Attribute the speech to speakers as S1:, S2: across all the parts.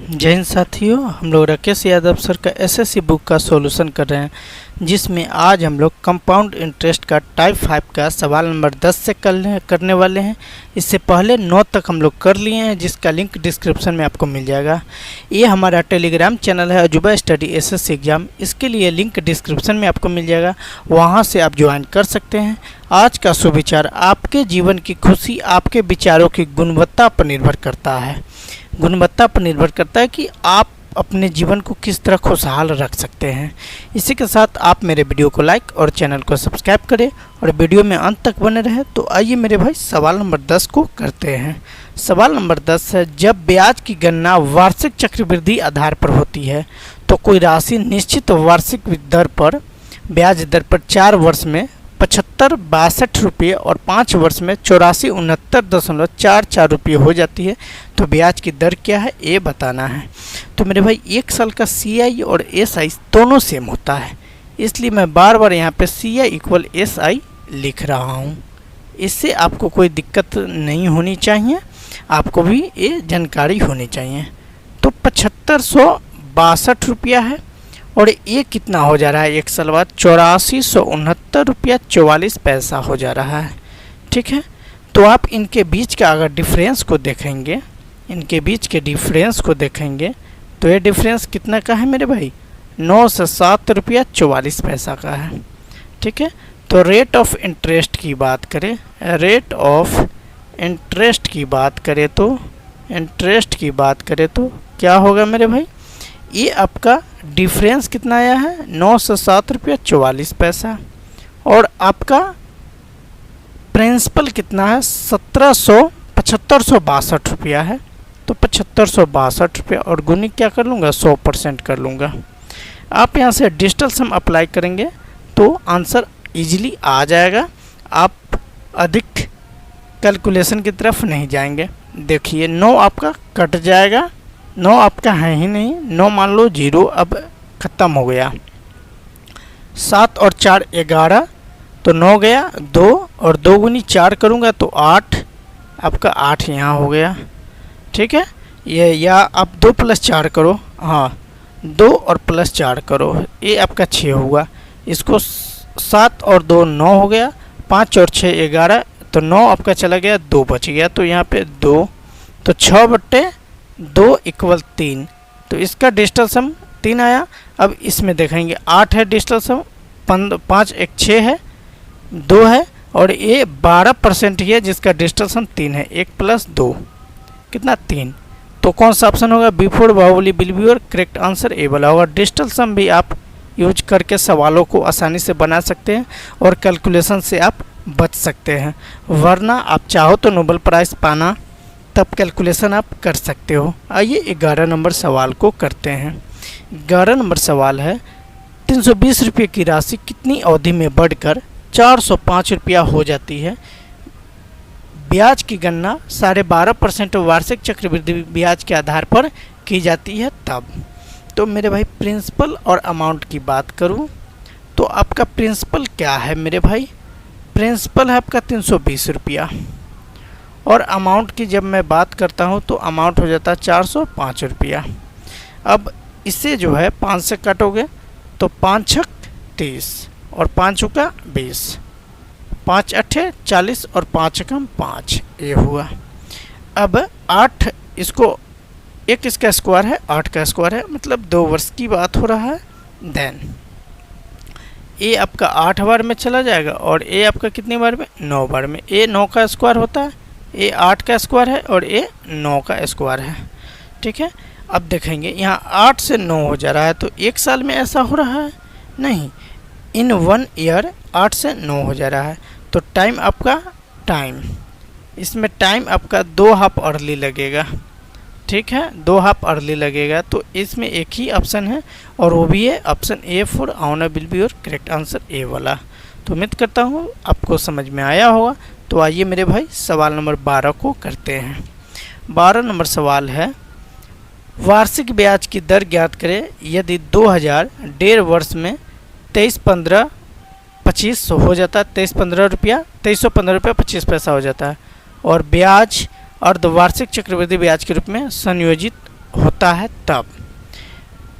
S1: जय हिंद साथियों, हम लोग राकेश यादव सर का एसएससी बुक का सॉल्यूशन कर रहे हैं, जिसमें आज हम लोग कंपाउंड इंटरेस्ट का टाइप 5 का सवाल नंबर 10 से करने वाले हैं। इससे पहले 9 तक हम लोग कर लिए हैं, जिसका लिंक डिस्क्रिप्शन में आपको मिल जाएगा। ये हमारा टेलीग्राम चैनल है अजूबा स्टडी एसएससी एग्जाम, इसके लिए लिंक डिस्क्रिप्शन में आपको मिल जाएगा, वहाँ से आप ज्वाइन कर सकते हैं। आज का सुविचार, आपके जीवन की खुशी आपके विचारों की गुणवत्ता पर निर्भर करता है। गुणवत्ता पर निर्भर करता है कि आप अपने जीवन को किस तरह खुशहाल रख सकते हैं। इसी के साथ आप मेरे वीडियो को लाइक और चैनल को सब्सक्राइब करें और वीडियो में अंत तक बने रहें। तो आइए मेरे भाई सवाल नंबर 10 को करते हैं। सवाल नंबर 10 है, जब ब्याज की गणना वार्षिक चक्रवृद्धि आधार पर होती है तो कोई राशि निश्चित वार्षिक दर पर ब्याज दर पर 4 वर्ष में 75.62 रुपये और 5 वर्ष में 84.44 रुपये हो जाती है, तो ब्याज की दर क्या है ये बताना है। तो मेरे भाई 1 साल का CI और SI दोनों सेम होता है, इसलिए मैं बार बार यहाँ पे CI = SI लिख रहा हूँ। इससे आपको कोई दिक्कत नहीं होनी चाहिए, आपको भी ये जानकारी होनी चाहिए। तो 7562 रुपया है और ये कितना हो जा रहा है, 1 साल बाद 8469 रुपया 44 पैसा हो जा रहा है। ठीक है, तो आप इनके बीच का अगर डिफरेंस को देखेंगे, इनके बीच के डिफरेंस को देखेंगे तो ये डिफरेंस कितना का है मेरे भाई, 907 रुपया 44 पैसा का है। ठीक है, तो रेट ऑफ इंटरेस्ट की बात करें, रेट ऑफ इंटरेस्ट की बात करें तो क्या होगा मेरे भाई, ये आपका डिफरेंस कितना आया है, 907 रुपया 44 पैसा, और आपका प्रिंसिपल कितना है, 1762 रुपया है। तो 7562 रुपया और गुणित क्या कर लूँगा, 100% कर लूँगा। आप यहाँ से डिजिटल सम अप्लाई करेंगे तो आंसर इजीली आ जाएगा, आप अधिक कैलकुलेशन की तरफ नहीं जाएंगे। देखिए 9 आपका कट जाएगा, 9 आपका है ही नहीं, 9 मान लो 0, अब ख़त्म हो गया। 7 और 4 11, तो 9 गया, 2 और 2 गुनी 4 करूँगा तो 8, आपका 8 यहाँ हो गया। ठीक है, ये या आप 2 + 4 करो, हाँ 2 और +4 करो, ये आपका 6 हुआ। इसको 7 और 2 9 हो गया, 5 और 6 11, तो 9 आपका चला गया, 2 बच गया, तो यहाँ पे 2, तो 6/2 = 3, तो इसका डिजिटल सम 3 आया। अब इसमें देखेंगे 8 है डिजिटल सम, 5 1 6 है, 2 है, और ये 12% ही है जिसका डिजिटल सम 3 है। 1 + 2 कितना, 3। तो कौन सा ऑप्शन होगा, B4 बाहुबली विल बी और करेक्ट आंसर ए वाला होगा। डिजिटल सम भी आप यूज करके सवालों को आसानी से बना सकते हैं और कैलकुलेशन से आप बच सकते हैं, वरना आप चाहो तो नोबेल प्राइज़ पाना तब कैलकुलेशन आप कर सकते हो। आइए 11 नंबर सवाल को करते हैं। 11 नंबर सवाल है, 320 रुपये की राशि कितनी अवधि में बढ़कर 405 रुपया हो जाती है। ब्याज की गणना 12.5% वार्षिक चक्रवृद्धि ब्याज के आधार पर की जाती है तब। तो मेरे भाई प्रिंसिपल और अमाउंट की बात करूं तो आपका प्रिंसिपल क्या है मेरे भाई, प्रिंसिपल है आपका 320 रुपया, और अमाउंट की जब मैं बात करता हूं तो अमाउंट हो जाता है 405 रुपया। अब इसे जो है 5 से काटोगे तो 5 × 6 = 30 और 5 × 20, 5 × 8 = 40 और 5 × 5 ये हुआ। अब 8, इसको 1 इसका स्क्वायर है, 8 का स्क्वायर है, मतलब 2 वर्ष की बात हो रहा है। देन ए आपका 8 बार में चला जाएगा और ए आपका कितनी बार में, 9 बार में। ए 9 का स्क्वायर होता है, ए 8 का स्क्वायर है और ए 9 का स्क्वायर है। ठीक है, अब देखेंगे यहाँ 8 से 9 हो जा रहा है, तो 1 साल में ऐसा हो रहा है नहीं, इन 1 ईयर 8 से 9 हो जा रहा है। तो टाइम आपका, इसमें टाइम आपका 2 हाफ अर्ली लगेगा। ठीक है, 2 हाफ अर्ली लगेगा, तो इसमें एक ही ऑप्शन है और वो भी है option A4 honour will be और करेक्ट आंसर ए वाला। तो उम्मीद करता हूँ आपको समझ में आया होगा। तो आइए मेरे भाई सवाल नंबर 12 को करते हैं। 12 नंबर सवाल है, वार्षिक ब्याज की दर ज्ञात करें यदि 2000 1.5 वर्ष में 23.15 हो जाता है, 23.15 रुपया 25 पैसा हो जाता है, और ब्याज अर्धवार्षिक चक्रवृद्धि ब्याज के रूप में संयोजित होता है तब।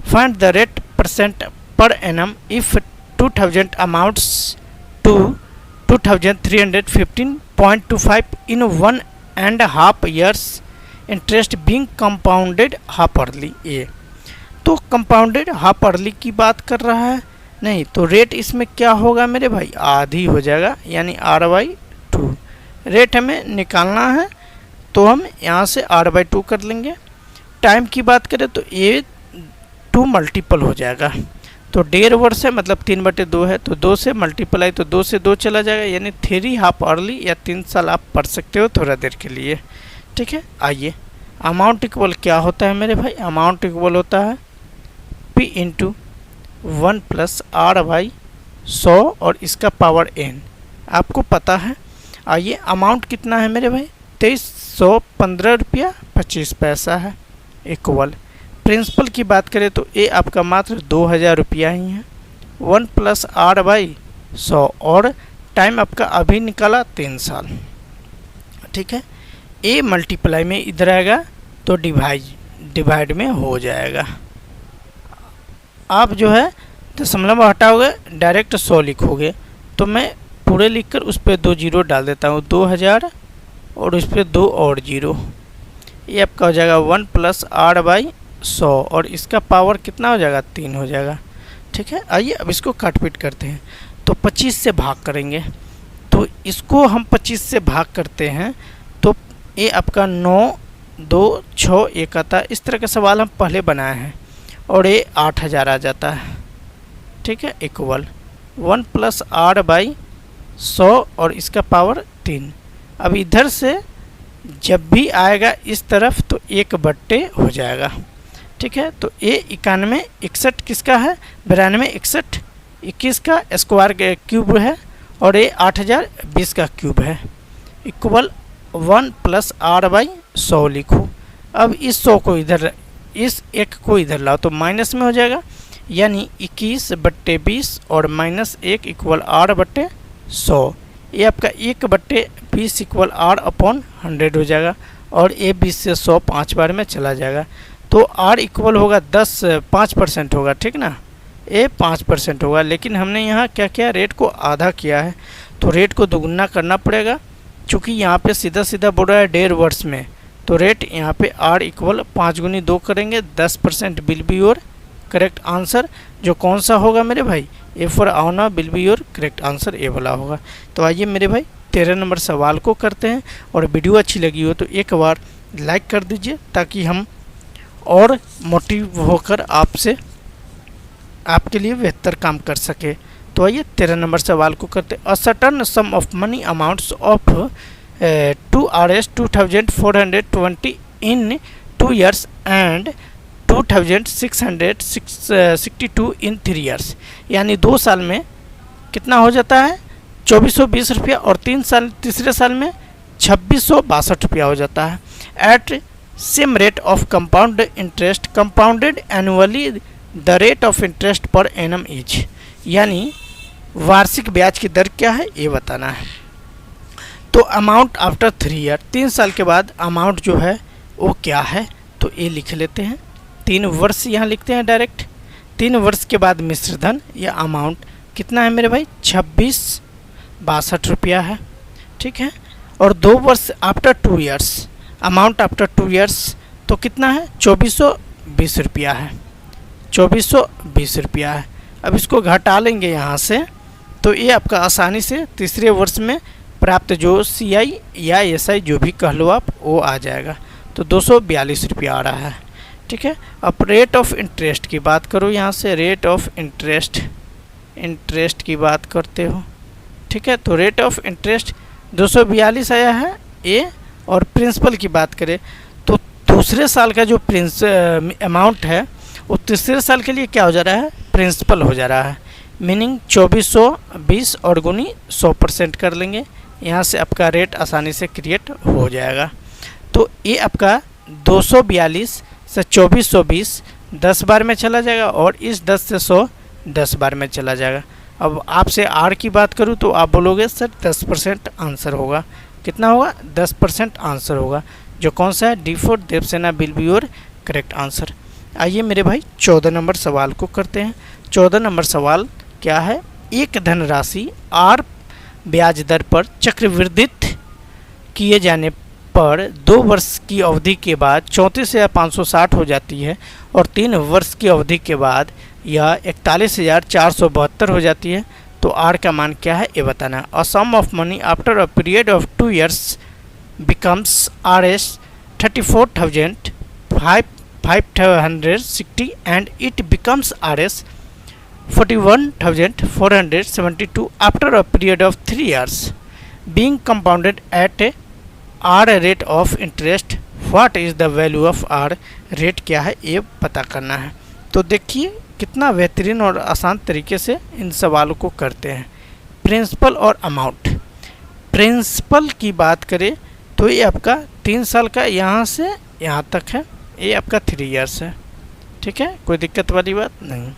S1: Find the rate percent per annum if 2000 amounts to 2315.25 in 1.5 years interest being compounded half yearly. ए तो कंपाउंडेड हाफ अर्ली की बात कर रहा है, नहीं तो रेट इसमें क्या होगा मेरे भाई, आधी हो जाएगा, यानी r/2 रेट हमें निकालना है तो हम यहाँ से r/2 कर लेंगे। टाइम की बात करें तो ये 2 मल्टीपल हो जाएगा, तो 1.5 वर्ष है मतलब 3/2 है, तो 2 से मल्टीपलाई तो 2 से 2 चला जाएगा, यानी 3 हाफ अर्ली या 3 साल आप पढ़ सकते हो थोड़ा देर के लिए। ठीक है, आइए अमाउंट इक्वल क्या होता है मेरे भाई, अमाउंट इक्वल होता है P इंटू 1 + r/100 और इसका पावर n आपको पता है। आइए अमाउंट कितना है मेरे भाई, 2315 रुपया 25 पैसा है। इक्वल प्रिंसिपल की बात करें तो ये आपका मात्र 2000 रुपया ही है। 1 + r/100 और टाइम आपका अभी निकाला 3 साल। ठीक है, ए मल्टीप्लाई में इधर आएगा तो डिवाइड में हो जाएगा। आप जो है दशमलव हटाओगे डायरेक्ट 100 लिखोगे, तो मैं पूरे लिखकर उस पर 2 जीरो डाल देता हूँ, 2000 और उस पर 2 और जीरो, ये आपका हो जाएगा 1 + r/100 और इसका पावर कितना हो जाएगा, 3 हो जाएगा। ठीक है, आइए अब इसको काटपीट करते हैं, तो 25 से भाग करेंगे, तो इसको हम 25 से भाग करते हैं तो ये आपका 9 2 6 1 आता है। इस तरह का सवाल हम पहले बनाए हैं और ये 8000 आ जाता है। ठीक है, इक्वल 1 + r/100 और इसका पावर 3। अब इधर से जब भी आएगा इस तरफ तो 1/, हो जाएगा। ठीक है, तो ये 91 61 किसका है, 92 61 21 का स्क्वायर क्यूब है और ये 8000 20 का क्यूब है। इक्वल 1 + r/100 लिखो। अब इस 100 को इधर, इस 1 को इधर लाओ तो माइनस में हो जाएगा, यानी 21/20 और -1 इक्वल r/100। ये आपका 1/20 इक्वल r/100 हो जाएगा और ये 20 से 100 5 बार में चला जाएगा, तो r इक्वल होगा 5% होगा। ठीक ना, ये 5% होगा, लेकिन हमने यहाँ क्या किया, रेट को आधा किया है, तो रेट को दोगुना करना पड़ेगा। चूँकि यहाँ पे सीधा सीधा बोल रहा है 1.5 वर्ष में, तो रेट यहाँ पे r इक्वल 5 × 2 करेंगे, 10% will be your correct answer. जो कौन सा होगा मेरे भाई, ए फॉर आउना will be your correct answer, A वाला होगा। तो आइए मेरे भाई 13 नंबर सवाल को करते हैं, और वीडियो अच्छी लगी हो तो एक बार लाइक कर दीजिए ताकि हम और मोटिव होकर आपके लिए बेहतर काम कर सके। तो आइए 13 नंबर सवाल को करते। A certain some of money amounts of 2,420 in 2 years and 2,662 in 3 years, यानी 2 साल में कितना हो जाता है, 2420 रुपया, और तीसरे साल में 2662 रुपया हो जाता है। At same rate of compound interest compounded annually the rate of interest per annum is, यानी वार्षिक ब्याज की दर क्या है ये बताना है। तो अमाउंट आफ्टर 3 year, 3 साल के बाद अमाउंट जो है वो क्या है, तो ये लिख लेते हैं। 3 वर्ष यहाँ लिखते हैं डायरेक्ट। 3 वर्ष के बाद मिश्रधन या अमाउंट कितना है मेरे भाई, 2662 रुपया है। ठीक है, और 2 वर्ष after 2 years, amount after 2 years तो कितना है, 2420 रुपया है, 2420 रुपया है। अब इसको घटा लेंगे यहाँ से, तो ये आपका आसानी से तीसरे वर्ष में प्राप्त जो CI या SI जो भी कह लो आप, वो आ जाएगा। तो 242 रुपया आ रहा है। ठीक है, अब रेट ऑफ इंटरेस्ट की बात करो, यहाँ से रेट ऑफ इंटरेस्ट की बात करते हो। ठीक है, तो रेट ऑफ इंटरेस्ट 242 आया है ए, और प्रिंसिपल की बात करें तो दूसरे साल का जो अमाउंट है वो तीसरे साल के लिए क्या हो जा रहा है, प्रिंसिपल हो जा रहा है। मीनिंग 2420 और गुनी 100% कर लेंगे, यहाँ से आपका रेट आसानी से क्रिएट हो जाएगा। तो ये आपका 242 से 2420 10 बार में चला जाएगा, और इस 10 से 100 10 बार में चला जाएगा। अब आपसे आर की बात करूँ तो आप बोलोगे सर 10% आंसर होगा। कितना होगा, 10% आंसर होगा। जो कौन सा है, D4 Devsena will be your correct answer. आइए मेरे भाई 14 नंबर सवाल को करते हैं। 14 नंबर सवाल क्या है, एक धनराशि R ब्याज दर पर चक्रवृद्धित किए जाने पर 2 वर्ष की अवधि के बाद 34,560 हो जाती है और 3 वर्ष की अवधि के बाद यह 41,472 हो जाती है, तो R का मान क्या है ये बताना। A sum of money after a period of 2 years becomes Rs 34,560 and it becomes Rs 41,472 after a period of 3 years, being compounded at a R rate of interest. What is the value of R rate क्या है ये पता करना है। तो देखिए कितना बेहतरीन और आसान तरीके से इन सवालों को करते हैं। प्रिंसिपल और अमाउंट। प्रिंसिपल की बात करें तो ये आपका 3 साल का यहाँ से यहाँ तक है, ये आपका 3 years है, ठीक है, कोई दिक्कत वाली बात नहीं।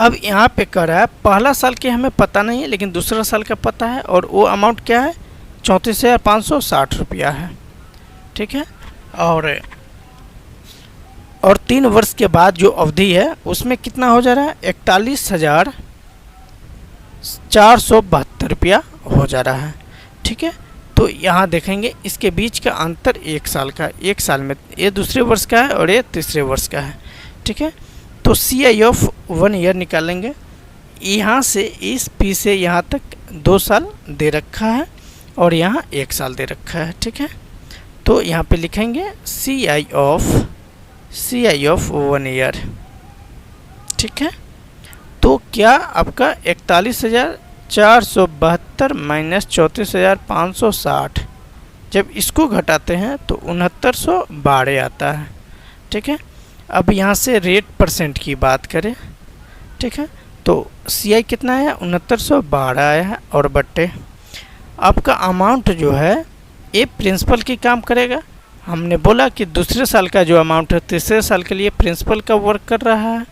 S1: अब यहाँ पे कर रहा है पहला साल के हमें पता नहीं है लेकिन दूसरा साल का पता है और वो अमाउंट क्या है 34,560 रुपया है, ठीक है। और 3 वर्ष के बाद जो अवधि है उसमें कितना हो जा रहा है 41,472 रुपया हो जा रहा है, ठीक है। तो यहाँ देखेंगे इसके बीच का अंतर 1 साल का, 1 साल में ये दूसरे वर्ष का है और ये तीसरे वर्ष का है, ठीक है। तो CI ऑफ 1 year निकालेंगे, यहाँ से इस P से यहाँ तक 2 साल दे रखा है और यहाँ 1 साल दे रखा है, ठीक है। तो यहाँ पे लिखेंगे CI ऑफ 1 year, ठीक है। तो क्या आपका 41,472 माइनस 34,560 जब इसको घटाते हैं तो 6912 आता है, ठीक है। अब यहाँ से रेट परसेंट की बात करें, ठीक है, तो CI कितना है 6912 आया है और बट्टे आपका अमाउंट जो है ये प्रिंसिपल की काम करेगा। हमने बोला कि दूसरे साल का जो अमाउंट है तीसरे साल के लिए प्रिंसिपल का वर्क कर रहा है,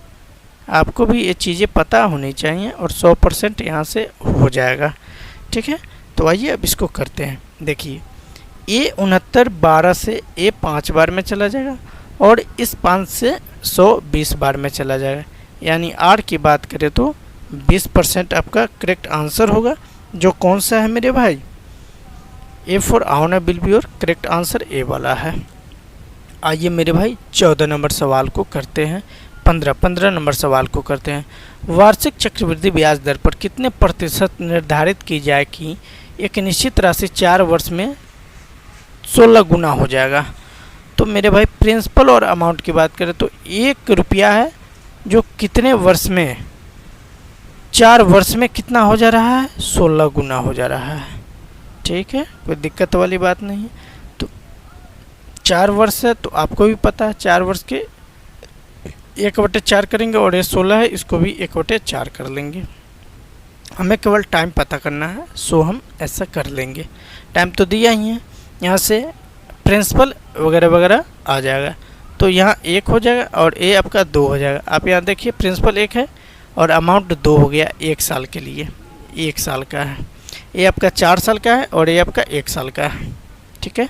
S1: आपको भी ये चीज़ें पता होनी चाहिए और 100% यहाँ से हो जाएगा, ठीक है। तो आइए अब इसको करते हैं। देखिए ये 6912 से ये 5 बार में चला जाएगा और इस 5 से 120 बार में चला जाएगा, यानी R की बात करें तो 20% आपका करेक्ट आंसर होगा, जो कौन सा है मेरे भाई A फॉर आउना विल बी और करेक्ट आंसर A वाला है। आइए मेरे भाई 14 नंबर सवाल को करते हैं। 15 नंबर सवाल को करते हैं। वार्षिक चक्रवृद्धि ब्याज दर पर कितने प्रतिशत निर्धारित की जाए कि एक निश्चित राशि 4 वर्ष में 16 गुना हो जाएगा। तो मेरे भाई प्रिंसिपल और अमाउंट की बात करें तो 1 रुपया है जो कितने वर्ष में 4 वर्ष में कितना हो जा रहा है 16 गुना हो जा रहा है, ठीक है, कोई दिक्कत वाली बात नहीं है। तो 4 वर्ष है तो आपको भी पता है 4 वर्ष के 1/4 करेंगे और ये 16 है इसको भी 1/4 कर लेंगे। हमें केवल टाइम पता करना है, सो हम ऐसा कर लेंगे। टाइम तो दिया ही है, यहाँ से प्रिंसिपल वगैरह वगैरह आ जाएगा। तो यहाँ 1 हो जाएगा और ये आपका 2 हो जाएगा। आप यहाँ देखिए प्रिंसिपल 1 है और अमाउंट 2 हो गया 1 साल के लिए, 1 साल का है। ये आपका 4 साल का है और ये आपका 1 साल का है, ठीक है।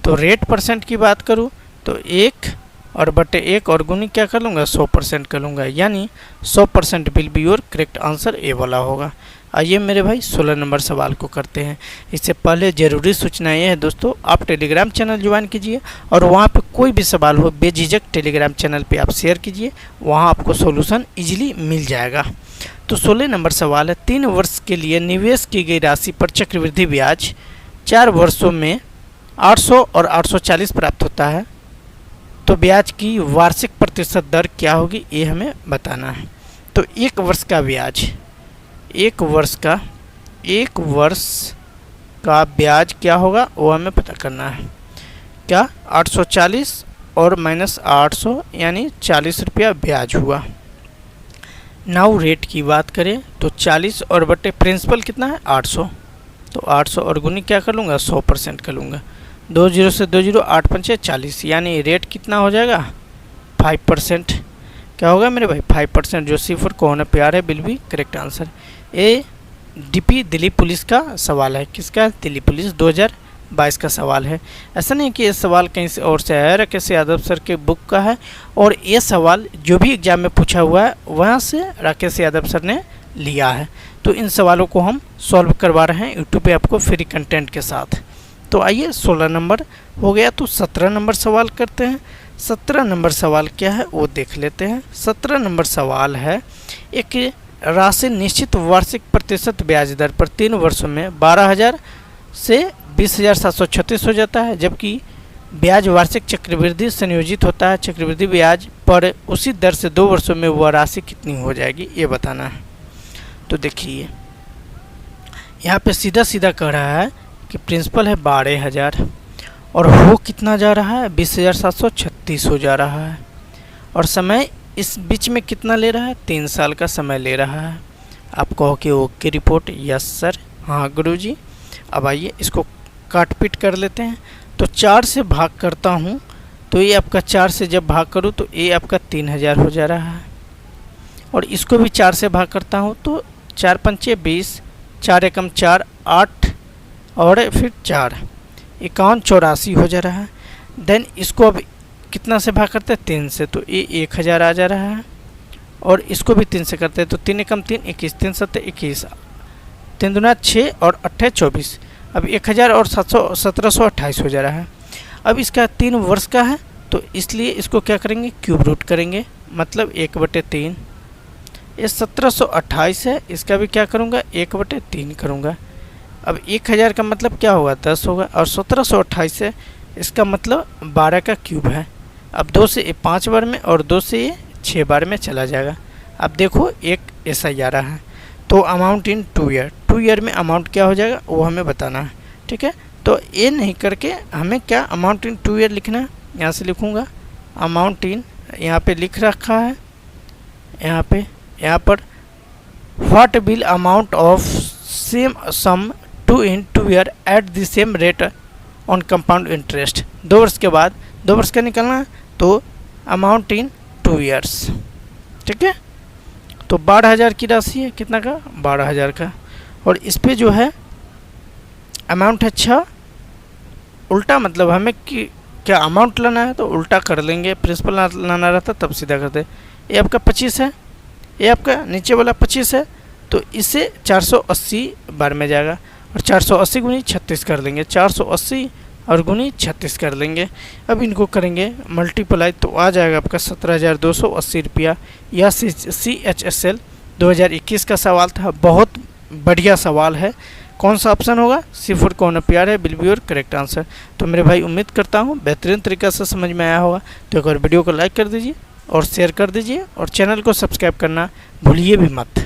S1: तो रेट परसेंट की बात करूँ तो 1 और बटे 1 और गुनी क्या कर लूँगा 100% कर लूँगा, यानी 100% will be your correct answer A वाला होगा। आइए मेरे भाई 16 नंबर सवाल को करते हैं। इससे पहले ज़रूरी सूचना ये है दोस्तों, आप टेलीग्राम चैनल ज्वाइन कीजिए और वहाँ पे कोई भी सवाल हो बेझिझक टेलीग्राम चैनल पे आप शेयर कीजिए, वहाँ आपको सॉल्यूशन इजीली मिल जाएगा। तो 16 नंबर सवाल है, 3 वर्ष के लिए निवेश की गई राशि पर चक्रवृद्धि ब्याज 4 वर्षों में 800 और 840 प्राप्त होता है, तो ब्याज की वार्षिक प्रतिशत दर क्या होगी ये हमें बताना है। तो 1 वर्ष का ब्याज, 1 वर्ष का ब्याज क्या होगा वो हमें पता करना है। क्या 840 और माइनस 800 यानी 40 रुपया ब्याज हुआ। नाउ रेट की बात करें तो 40 और बटे प्रिंसिपल कितना है 800, तो 800 और गुनी क्या कर लूँगा 100% कर लूँगा। 2 0 से 2 0 8 5 40, यानी रेट कितना हो जाएगा 5%। क्या होगा मेरे भाई 5%, जो C4 कौन है प्यार है बिल भी करेक्ट आंसर। ए DP दिल्ली पुलिस का सवाल है, किसका दिल्ली पुलिस 2022 का सवाल है। ऐसा नहीं कि ये सवाल कहीं से और से आया है, राकेश यादव सर के बुक का है और ये सवाल जो भी एग्जाम में पूछा हुआ है वहाँ से राकेश यादव सर ने लिया है। तो इन सवालों को हम सॉल्व करवा रहे हैं यूट्यूब पे आपको फ्री कंटेंट के साथ। तो आइए 16 नंबर हो गया, तो 17 नंबर सवाल करते हैं। 17 नंबर सवाल क्या है वो देख लेते हैं। 17 नंबर सवाल है, एक राशि निश्चित वार्षिक प्रतिशत ब्याज दर पर 3 वर्षों में 12,000 से 20,736 हो जाता है, जबकि ब्याज वार्षिक चक्रवृद्धि संयोजित होता है। चक्रवृद्धि ब्याज पर उसी दर से 2 वर्षों में वह राशि कितनी हो जाएगी ये बताना है। तो देखिए यहाँ पे सीधा सीधा कह रहा है कि प्रिंसिपल है 12,000 और हो कितना जा रहा है 20,736 हो जा रहा है, और समय इस बीच में कितना ले रहा है 3 साल का समय ले रहा है। आप कहो कि ओके रिपोर्ट, यस सर, हाँ गुरुजी। अब आइए इसको काट पीट कर लेते हैं। तो 4 से भाग करता हूँ तो ये आपका 4 से जब भाग करूँ तो ये आपका 3,000 हो जा रहा है, और इसको भी 4 से भाग करता हूँ तो 4 पंचे 20, 4 एकम 4 8 और फिर 4 51 84 हो जा रहा है। देन इसको अब कितना से भाग करते हैं 3 से, तो ये 1,000 आ जा रहा है, और इसको भी 3 से करते हैं तो 3 एकम 3 21, 3 सत्ते 21, 3 दूना 6 और 8 24। अब 1,000 और 1728 हो जा रहा है। अब इसका 3 वर्ष का है तो इसलिए इसको क्या करेंगे क्यूब रूट करेंगे, मतलब 1/3। ये 1728 है, इसका भी क्या करूँगा 1/3 करूँगा। अब 1,000 का मतलब क्या होगा 10 होगा, और 1728 है इसका मतलब 12 का क्यूब है। अब 2 से ये 5 बार में और 2 से ये 6 बार में चला जाएगा। अब देखो एक ऐसा ही आ रहा है, तो अमाउंट इन 2 ईयर, 2 ईयर में अमाउंट क्या हो जाएगा वो हमें बताना है। ठीक है, तो ये नहीं करके हमें क्या अमाउंट इन 2 ईयर लिखना है। यहाँ से लिखूँगा अमाउंट इन, यहाँ पे लिख रखा है, यहाँ पर what will amount of same sum to in 2 year at the same rate on compound interest. 2 वर्ष के बाद 2 वर्ष का निकलना है तो अमाउंट इन 2 ईयर्स। ठीक है, तो 12,000 की राशि है, कितना का 12,000 का, और इस पे जो है अमाउंट है 6। उल्टा मतलब हमें कि क्या अमाउंट लाना है तो उल्टा कर लेंगे, प्रिंसिपल लाना रहता तब सीधा करते। ये आपका 25 है, ये आपका नीचे वाला 25 है, तो इसे 480 बार में जाएगा, और 480 गुनी 36 कर लेंगे, 480 और गुनी 36 कर लेंगे। अब इनको करेंगे मल्टीप्लाई तो आ जाएगा आपका 17,280 रुपया। यह CHSL 2021 का सवाल था, बहुत बढ़िया सवाल है। कौन सा ऑप्शन होगा, C4 कौन प्यार है will be your correct answer. तो मेरे भाई उम्मीद करता हूँ बेहतरीन तरीक़े से समझ में आया होगा। तो एक बार वीडियो को लाइक कर दीजिए और शेयर कर दीजिए, और चैनल को सब्सक्राइब करना भूलिए भी मत।